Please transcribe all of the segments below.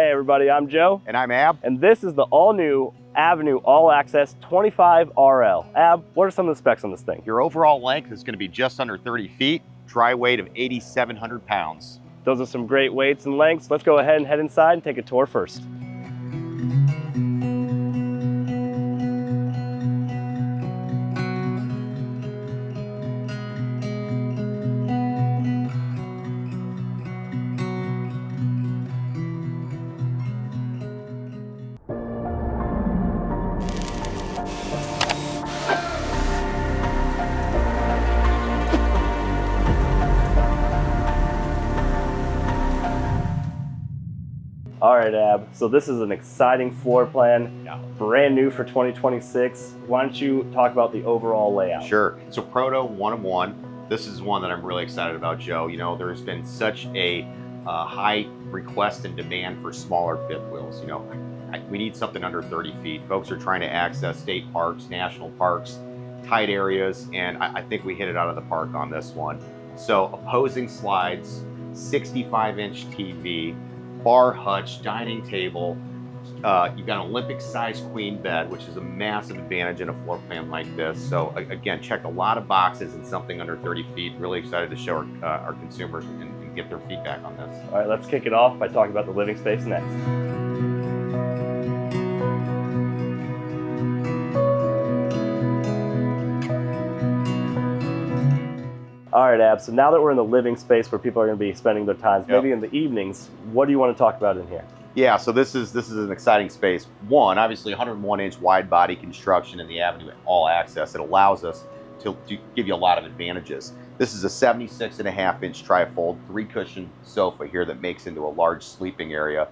Hey everybody, I'm Joe. And I'm Ab. And this is the all-new Avenue All-Access 25RL. Ab, what are some of the specs on this thing? Your overall length is going to be just under 30 feet, dry weight of 8,700 pounds. Those are some great weights and lengths. Let's go ahead and head inside and take a tour first. All right, Ab, so this is an exciting floor plan, brand new for 2026. Why don't you talk about the overall layout? Sure. So Proto 1 of 1. This is one that I'm really excited about, Joe. You know, there's been such a high request and demand for smaller fifth wheels. You know, we need something under 30 feet. Folks are trying to access state parks, national parks, tight areas, and I think we hit it out of the park on this one. So opposing slides, 65-inch TV, bar hutch, dining table. You've got an Olympic-sized queen bed, which is a massive advantage in a floor plan like this. So again, checked a lot of boxes and something under 30 feet. Really excited to show our consumers and get their feedback on this. All right, let's kick it off by talking about the living space next. All right, Ab, so now that we're in the living space where people are going to be spending their times, maybe in the evenings, what do you want to talk about in here? Yeah, so this is an exciting space. One, obviously 101-inch wide body construction in the Avenue All Access. It allows us to give you a lot of advantages. This is a 76.5-inch trifold, 3-cushion sofa here that makes into a large sleeping area.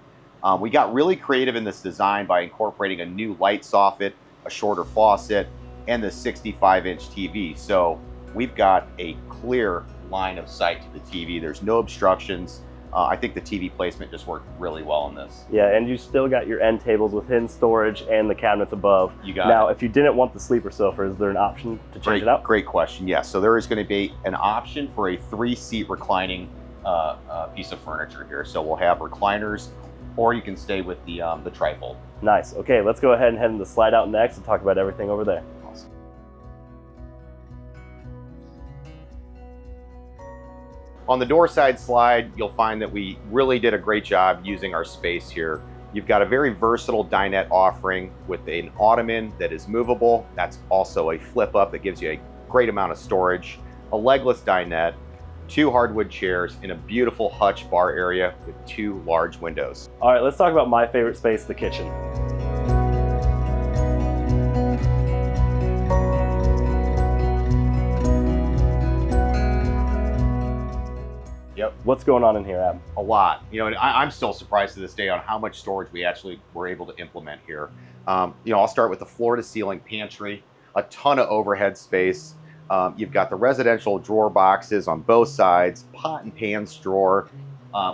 We got really creative in this design by incorporating a new light soffit, a shorter faucet, and the 65-inch TV. So we've got a clear line of sight to the TV. There's no obstructions. I think the TV placement just worked really well on this. Yeah, and you still got your end tables with hidden storage and the cabinets above. You got now, if you didn't want the sleeper sofa, is there an option to change it out? Great question, yes. So there is going to be an option for a 3-seat reclining piece of furniture here. So we'll have recliners, or you can stay with the trifold. Nice. Okay, let's go ahead and head into the slide out next and talk about everything over there. On the door side slide, you'll find that we really did a great job using our space here. You've got a very versatile dinette offering with an ottoman that is movable. That's also a flip up that gives you a great amount of storage. A legless dinette, 2 hardwood chairs, and a beautiful hutch bar area with 2 large windows. All right, let's talk about my favorite space, the kitchen. Yep. What's going on in here, Ab? A lot. You know, I'm still surprised to this day on how much storage we actually were able to implement here. You know, I'll start with the floor-to-ceiling pantry, a ton of overhead space. You've got the residential drawer boxes on both sides, pot and pans drawer.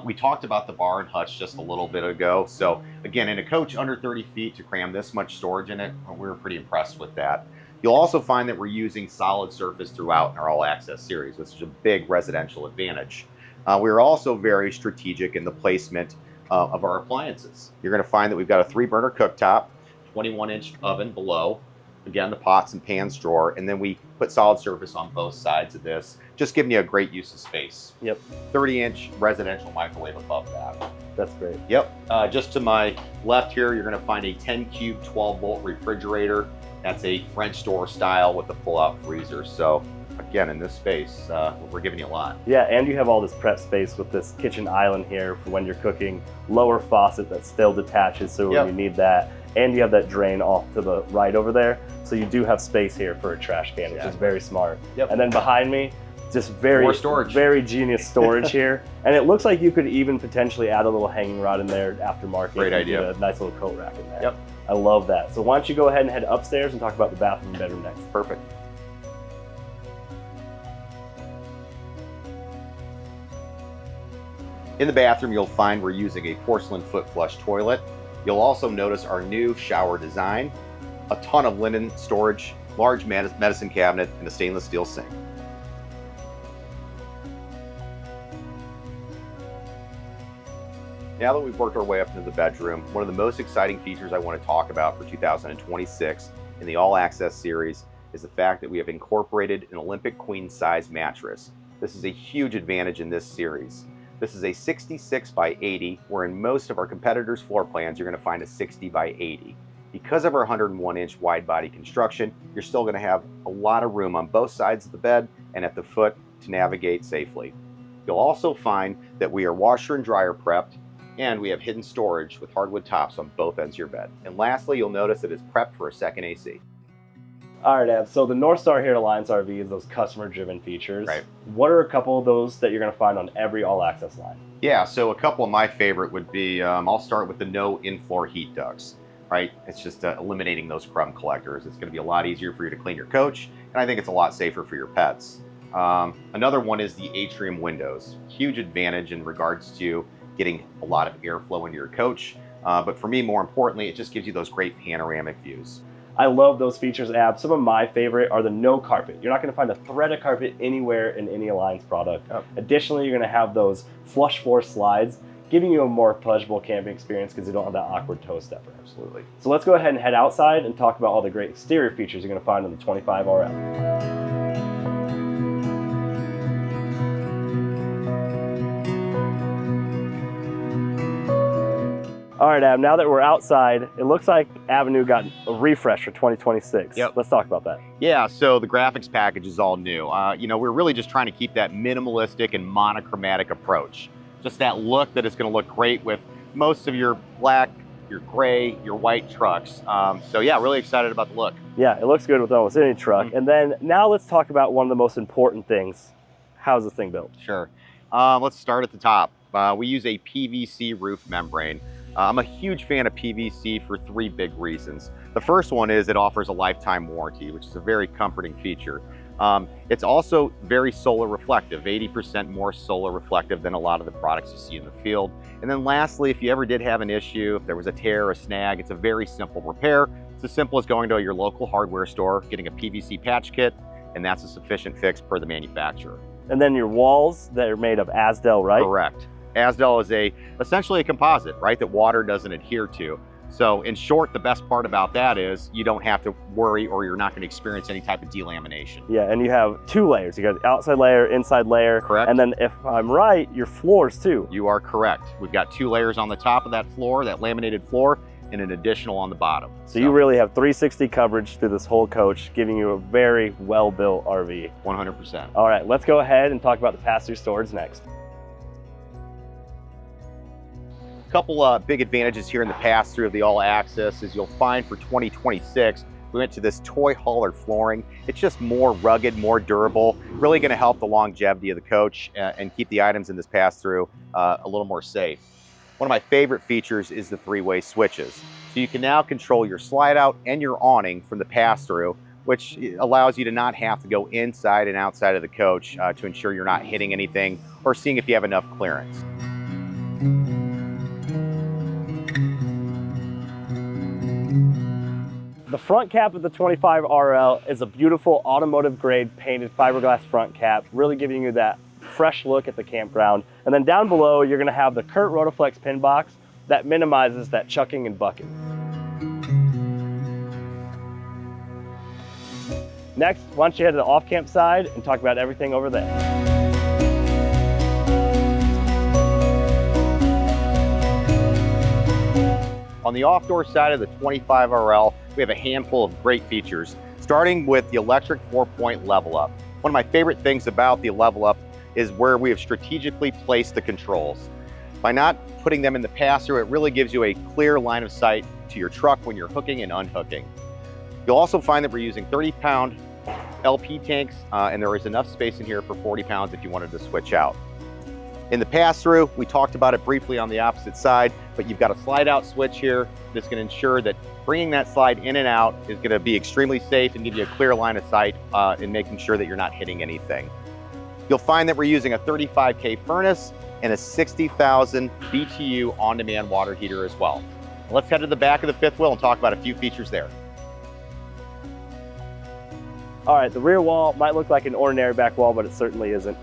We talked about the bar and hutch just a little bit ago. So again, in a coach under 30 feet to cram this much storage in it, we were pretty impressed with that. You'll also find that we're using solid surface throughout in our All Access series, which is a big residential advantage. We're also very strategic in the placement of our appliances. You're going to find that we've got a 3-burner cooktop, 21-inch oven below, again the pots and pans drawer, and then we put solid surface on both sides of this, just giving you a great use of space. Yep. 30-inch residential microwave above that. That's great. Yep. Just to my left here, you're going to find a 10-cube 12-volt refrigerator. That's a French door style with a pull-out freezer. So again, in this space, we're giving you a lot. Yeah, and you have all this prep space with this kitchen island here for when you're cooking, lower faucet that still detaches so when you need that, and you have that drain off to the right over there, so you do have space here for a trash can, which is very smart. Yep. And then behind me, just very storage, very genius storage here, and it looks like you could even potentially add a little hanging rod in there aftermarket. Great idea. A nice little coat rack in there. Yep. I love that. So why don't you go ahead and head upstairs and talk about the bathroom and bedroom next. Perfect. In the bathroom, you'll find we're using a porcelain foot flush toilet. You'll also notice our new shower design, a ton of linen storage, large medicine cabinet, and a stainless steel sink. Now that we've worked our way up into the bedroom, one of the most exciting features I want to talk about for 2026 in the All Access series is the fact that we have incorporated an Olympic queen size mattress. This is a huge advantage in this series. This is a 66 by 80, where in most of our competitors' floor plans, you're going to find a 60 by 80. Because of our 101-inch wide body construction, you're still going to have a lot of room on both sides of the bed and at the foot to navigate safely. You'll also find that we are washer and dryer prepped, and we have hidden storage with hardwood tops on both ends of your bed. And lastly, you'll notice it is prepped for a second AC. All right, Ab, so the North Star here at Alliance RV is those customer-driven features. Right. What are a couple of those that you're going to find on every all-access line? Yeah, so a couple of my favorite would be, I'll start with the no in-floor heat ducts, right? It's just eliminating those crumb collectors. It's going to be a lot easier for you to clean your coach, and I think it's a lot safer for your pets. Another one is the atrium windows. Huge advantage in regards to getting a lot of airflow into your coach, but for me, more importantly, it just gives you those great panoramic views. I love those features, Ab. Some of my favorite are the no carpet. You're not going to find a threaded carpet anywhere in any Alliance product. Oh. Additionally, you're going to have those flush floor slides, giving you a more pleasurable camping experience because you don't have that awkward toe stepper. Absolutely. So let's go ahead and head outside and talk about all the great exterior features you're going to find on the 25 RL. All right, Ab, now that we're outside, it looks like Avenue got a refresh for 2026. Yep. Let's talk about that. Yeah, so the graphics package is all new. We're really just trying to keep that minimalistic and monochromatic approach. Just that look that is going to look great with most of your black, your gray, your white trucks. So yeah, really excited about the look. Yeah, it looks good with almost any truck. And then now let's talk about one of the most important things. How's this thing built? Sure. Let's start at the top. We use a PVC roof membrane. I'm a huge fan of PVC for three big reasons. The first one is it offers a lifetime warranty, which is a very comforting feature. It's also very solar reflective, 80% more solar reflective than a lot of the products you see in the field. And then lastly, if you ever did have an issue, if there was a tear or a snag, it's a very simple repair. It's as simple as going to your local hardware store, getting a PVC patch kit, and that's a sufficient fix per the manufacturer. And then your walls that are made of Azdel, right? Correct. Azdel is essentially a composite, right, that water doesn't adhere to. So in short, the best part about that is you don't have to worry or you're not going to experience any type of delamination. Yeah, and you have two layers. You got the outside layer, inside layer. Correct. And then if I'm right, your floors too. You are correct. We've got two layers on the top of that floor, that laminated floor, and an additional on the bottom. So you really have 360 coverage through this whole coach, giving you a very well-built RV. 100%. All right, let's go ahead and talk about the pass-through storage next. Couple big advantages here in the pass-through of the All Access is you'll find for 2026, we went to this toy hauler flooring. It's just more rugged, more durable, really going to help the longevity of the coach and keep the items in this pass-through a little more safe. One of my favorite features is the three-way switches. So you can now control your slide out and your awning from the pass-through, which allows you to not have to go inside and outside of the coach to ensure you're not hitting anything or seeing if you have enough clearance. The front cap of the 25 RL is a beautiful automotive grade painted fiberglass front cap, really giving you that fresh look at the campground. And then down below, you're gonna have the Kurt Rotoflex pin box that minimizes that chucking and bucking. Next, why don't you head to the off-camp side and talk about everything over there. On the off-door side of the 25 RL, we have a handful of great features, starting with the electric 4-point level up. One of my favorite things about the level up is where we have strategically placed the controls. By not putting them in the pass-through, it really gives you a clear line of sight to your truck when you're hooking and unhooking. You'll also find that we're using 30-pound LP tanks, and there is enough space in here for 40 pounds if you wanted to switch out. In the pass-through, we talked about it briefly on the opposite side, but you've got a slide-out switch here that's going to ensure that bringing that slide in and out is going to be extremely safe and give you a clear line of sight in making sure that you're not hitting anything. You'll find that we're using a 35K furnace and a 60,000 BTU on-demand water heater as well. Let's head to the back of the fifth wheel and talk about a few features there. All right, the rear wall might look like an ordinary back wall, but it certainly isn't.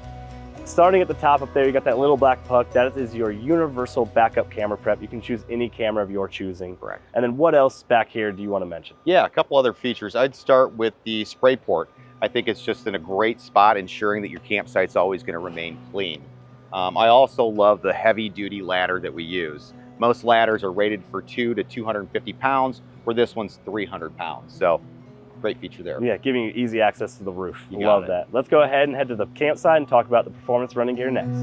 Starting at the top up there, you got that little black puck. That is your universal backup camera prep. You can choose any camera of your choosing. Correct. And then what else back here do you want to mention? Yeah, a couple other features. I'd start with the spray port. I think it's just in a great spot, ensuring that your campsite's always going to remain clean. I also love the heavy duty ladder that we use. Most ladders are rated for 2 to 250 pounds, where this one's 300 pounds. So great feature there. Yeah, giving you easy access to the roof. You got Love it. that. Let's go ahead and head to the campsite and talk about the performance running gear next.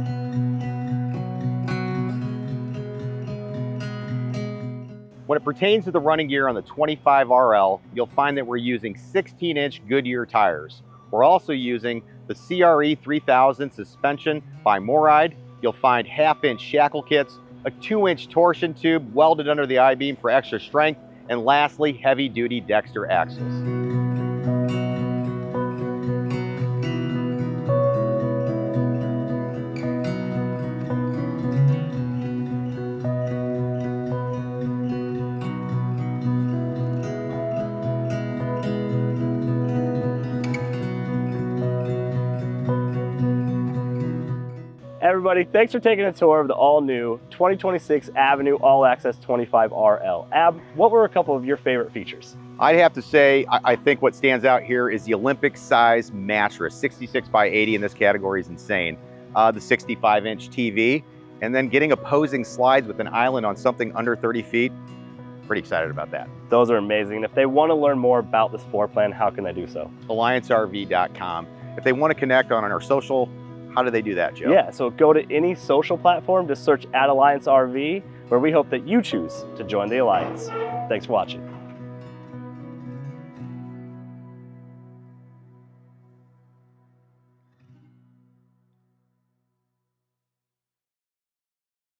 When it pertains to the running gear on the 25RL, you'll find that we're using 16-inch Goodyear tires. We're also using the CRE 3000 suspension by Moride. You'll find half-inch shackle kits, a 2-inch torsion tube welded under the I-beam for extra strength, and lastly, heavy-duty Dexter axles. Everybody, thanks for taking a tour of the all-new 2026 Avenue All-Access 25RL. Ab, what were a couple of your favorite features? I'd have to say, I think what stands out here is the Olympic-size mattress. 66 by 80 in this category is insane. The 65-inch TV, and then getting opposing slides with an island on something under 30 feet. Pretty excited about that. Those are amazing. If they want to learn more about this floor plan, how can they do so? AllianceRV.com. If they want to connect on our social, how do they do that, Joe? Yeah, so go to any social platform, just search @AllianceRV, where we hope that you choose to join the Alliance. Thanks for watching.